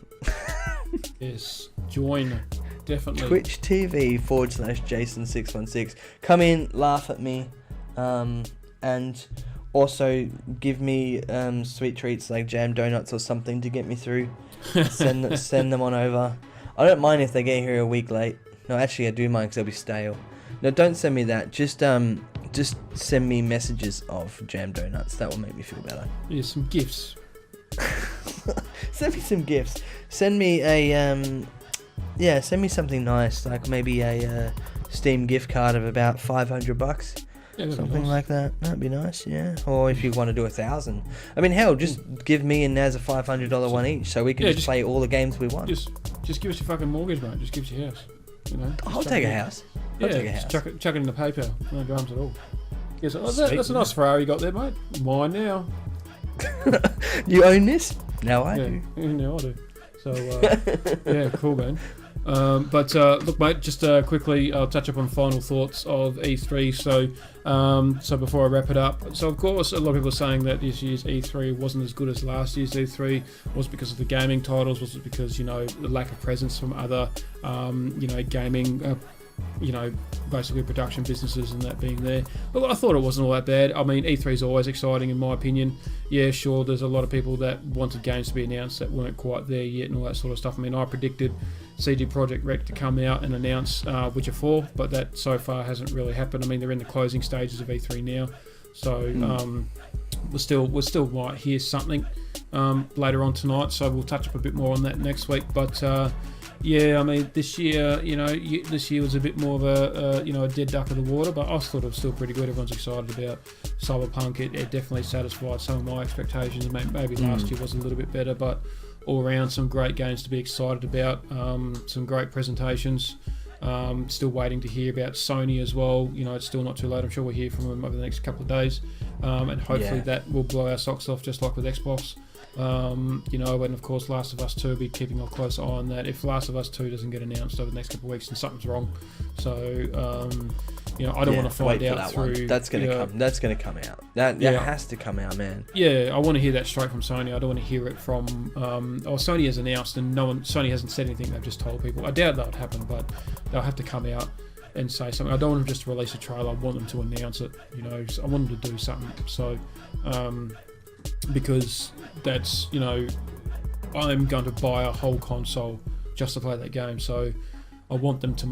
S1: Yes, join. Definitely.
S2: Twitch TV /Jason616. Come in, laugh at me, and also give me sweet treats like jam donuts or something to get me through. Send them on over. I don't mind if they get here a week late. No, actually, I do mind because they'll be stale. No, don't send me that. Just send me messages of jam donuts. That will make me feel better.
S1: Yeah, some gifts.
S2: Send me some gifts. Send me send me something nice, like maybe a Steam gift card of about $500.
S1: Yeah,
S2: something
S1: nice.
S2: like that. That'd be nice, yeah. Or if you want to do 1,000. I mean, hell, just give me and Naz a $500 one each, so we can just play all the games we want.
S1: Just give us your fucking mortgage, mate. Just give us your house. You know.
S2: I'll take a house.
S1: Yeah,
S2: I'll take a house.
S1: chuck it in the PayPal. No dramas at all. Yes, that's a nice Ferrari you got there, mate. Mine now.
S2: You own this? No, I do.
S1: Yeah, now I do. So, yeah, cool, man. But look, mate, just quickly, I'll touch up on final thoughts of E3. So before I wrap it up, so of course, a lot of people are saying that this year's E3 wasn't as good as last year's E3. Was it because of the gaming titles? Was it because, the lack of presence from other, gaming, basically production businesses and that being there? Well, I thought it wasn't all that bad. I mean, E3 is always exciting in my opinion. Yeah, sure, there's a lot of people that wanted games to be announced that weren't quite there yet and all that sort of stuff. I mean, I predicted CD Projekt Red to come out and announce Witcher 4, but that so far hasn't really happened. I mean, they're in the closing stages of E3 now, so we still might hear something later on tonight, so we'll touch up a bit more on that next week. But yeah, I mean, this year, this year was a bit more of a dead duck in the water, but I thought it was still pretty good. Everyone's excited about Cyberpunk. It definitely satisfied some of my expectations. Maybe last year was a little bit better, but all around, some great games to be excited about. Some great presentations. Still waiting to hear about Sony as well. It's still not too late. I'm sure we'll hear from them over the next couple of days, and hopefully that will blow our socks off, just like with Xbox. And of course Last of Us 2 will be keeping a close eye on that. If Last of Us 2 doesn't get announced over the next couple of weeks, then something's wrong. So I don't want to find out
S2: that
S1: through.
S2: One. That's gonna come out. That has to come out, man.
S1: Yeah, I want to hear that straight from Sony. I don't want to hear it from Sony has announced and Sony hasn't said anything. They've just told people. I doubt that would happen, but they'll have to come out and say something. I don't want them just to release a trailer. I want them to announce it. I want them to do something. So because that's I'm going to buy a whole console just to play that game, so I want them to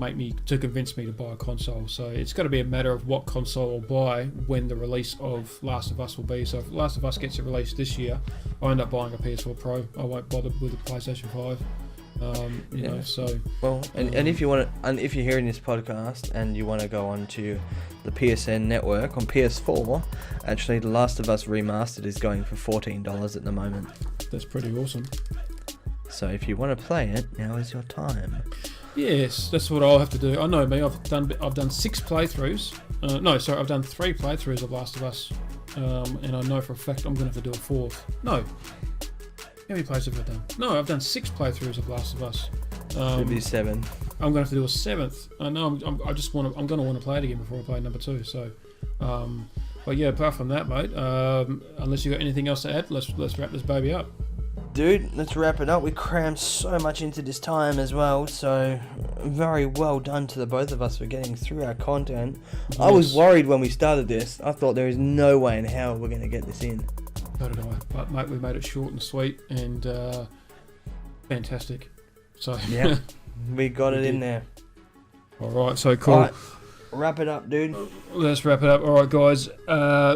S1: convince me to buy a console. So it's got to be a matter of what console I'll buy when the release of Last of Us will be. So if Last of Us gets it released this year, I'll end up buying a PS4 Pro. I won't bother with a PlayStation 5. So
S2: well, and if you want to, and if you're hearing this podcast and you want to go on to the PSN network on PS4, actually The Last of Us Remastered is going for $14 at the moment.
S1: That's pretty awesome.
S2: So if you want to play it, now is your time.
S1: Yes, that's what I'll have to do. I know me. I've done 6 playthroughs. I've done 3 playthroughs of Last of Us, and I know for a fact I'm going to have to do a 4th. No. How many playthroughs have I done? No, I've done 6 playthroughs of Last of Us.
S2: Maybe 7.
S1: I'm going to have to do a 7th. I know. I'm going to want to play it again before I play number 2. So, but yeah, apart from that, mate, unless you got anything else to add, let's wrap this baby up.
S2: Dude, let's wrap it up. We crammed so much into this time as well, so very well done to the both of us for getting through our content. Yes. I was worried when we started this. I thought there is no way in hell we're going to get this in.
S1: So did I. But mate, we made it short and sweet and fantastic. So
S2: yeah, we got it in there.
S1: All right, so cool.
S2: All right, wrap it up, dude.
S1: Let's wrap it up. All right, guys.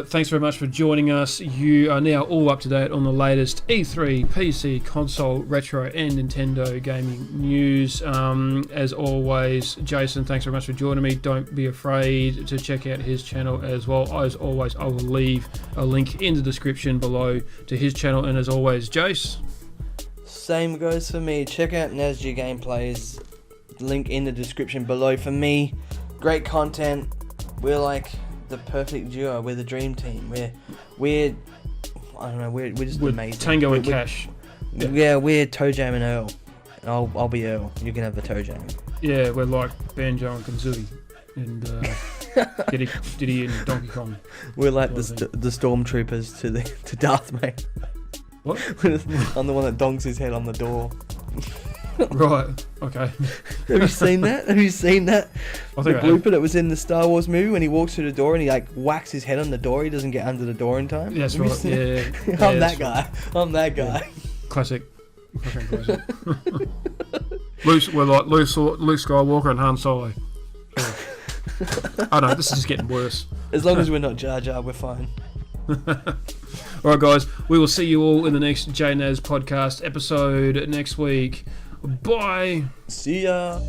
S1: Thanks very much for joining us. You are now all up to date on the latest E3, PC, console, retro, and Nintendo gaming news. As always, Jason, thanks very much for joining me. Don't be afraid to check out his channel as well. As always, I will leave a link in the description below to his channel. And as always, Jace.
S2: Same goes for me. Check out NasG Gameplays. Link in the description below. For me, great content. We're like the perfect duo. We're the dream team. We're I don't know. We're just amazing.
S1: Tango and Cash.
S2: Yeah, we're Toe Jam and Earl. And I'll be Earl. You can have the Toe Jam.
S1: Yeah, we're like Banjo and Kazooie and Diddy and Donkey Kong.
S2: We're like the stormtroopers to Darth Vader.
S1: What?
S2: I'm the one that donks his head on the door.
S1: Right. Okay.
S2: Have you seen that?
S1: I think
S2: the blooper that was in the Star Wars movie when he walks through the door and he like whacks his head on the door. He doesn't get under the door in time.
S1: That's right. Yeah.
S2: I'm that guy. I'm that guy.
S1: Yeah. Classic. Okay, classic. We're like Luke Skywalker and Han Solo. I know, this is just getting worse.
S2: As long as we're not Jar Jar, we're fine.
S1: Alright guys, we will see you all in the next JayNas podcast episode next week. Bye.
S2: See ya.